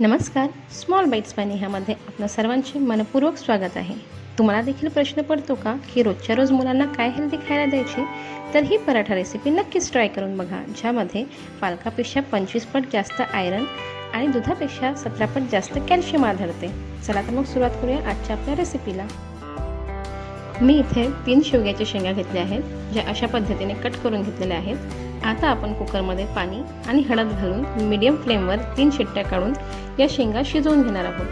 नमस्कार. Small bites bye नेहामध्ये आपल्या सर्वांचे मनपूर्वक स्वागत आहे. तुम्हाला देखील प्रश्न पडतो का की रोजच्या रोज मुलांना काय हेल्दी खायला द्यायची? तर ही पराठा रेसिपी नक्कीच ट्राय करून बघा, ज्यामध्ये पालकापेक्षा 25 पट जास्त आयरन आणि दुधापेक्षा 17 पट जास्त कॅल्शियम आढळते. चला तर मग सुरुवात करूया आजच्या आपल्या रेसिपीला. मी इथे 3 शेवग्याच्या शेंगा घेतल्या आहेत, ज्या अशा पद्धतीने कट करून घेतलेल्या आहेत. आता आपण कुकरमध्ये पाणी आणि हळद घालून मीडियम फ्लेमवर 3 शिट्ट्या काढून या शेंगा शिजवून घेणार आहोत.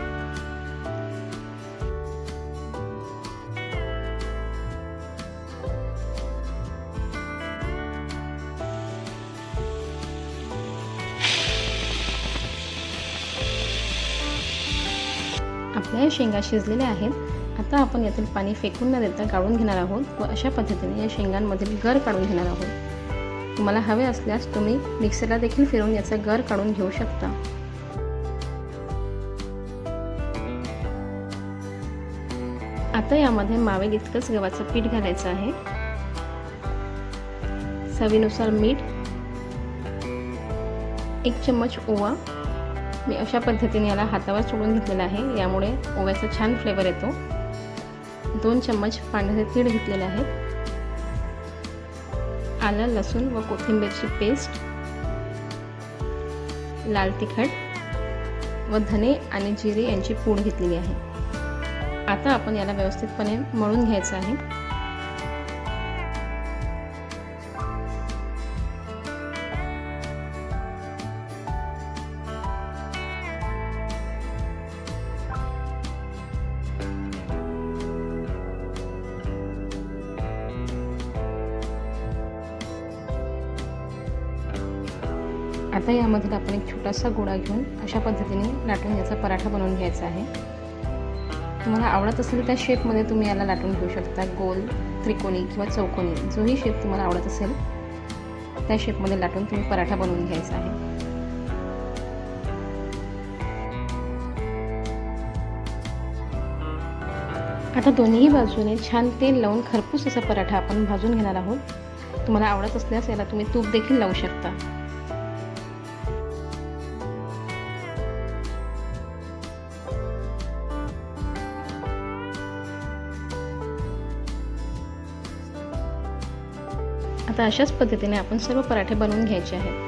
आपल्या या शेंगा शिजलेल्या आहेत. आता आपण यातील पाणी फेकून न देता गाळून घेणार आहोत व अशा पद्धतीने या शेंगांमधील गर काढून घेणार आहोत. तुम्हाला हवे असल्यास तुम्ही मिक्सरला देखील फिरवून याचा गर काढून घेऊ शकता. आता यामध्ये मावेल इतकंच गव्हाचं पीठ घालायचं आहे. चवीनुसार मीठ, 1 चम्मच ओवा. मी अशा पद्धतीने याला हातावर चोळून घेतलेला आहे, यामुळे ओव्याचा छान फ्लेवर येतो. 2 चम्मच पांढरे तीळ घेतलेले आहेत. आलं, लसूण व कोथिंबीरची पेस्ट, लाल तिखट व धने आणि जिरे यांची पूड घेतलेली आहे. आता आपण याला व्यवस्थितपणे मळून घ्यायचं आहे. आता यामध्ये आपण एक छोटासा गोळा घेऊन अशा पद्धतीने लाटून याचा पराठा बनवून घ्यायचा आहे. तुम्हाला आवडत असेल त्या शेपमध्ये तुम्ही याला लाटून घेऊ शकता. गोल, त्रिकोणी किंवा चौकोनी, जोही शेप तुम्हाला आवडत असेल त्या शेपमध्ये लाटून तुम्ही पराठा बनवून घ्यायचा आहे. आता दोन्ही बाजूने छान तेल लावून खरपूस असा पराठा आपण भाजून घेणार आहोत. तुम्हाला आवडत असल्यास याला तुम्ही तूप देखील लावू शकता. आता अशाच पद्धतीने आपण सर्व पराठे बनवून घ्यायचे आहेत.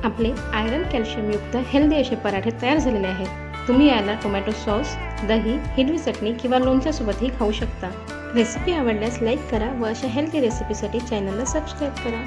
आपले आयरन कॅल्शियम युक्त हेल्दी असे पराठे तयार झालेले आहेत. तुम्ही याला टोमॅटो सॉस, दही, हिरवी चटणी किंवा लोणच्यासोबतही खाऊ शकता. रेसिपी आवडल्यास लाईक करा व अशा हेल्दी रेसिपीसाठी चॅनलला सबस्क्राईब करा.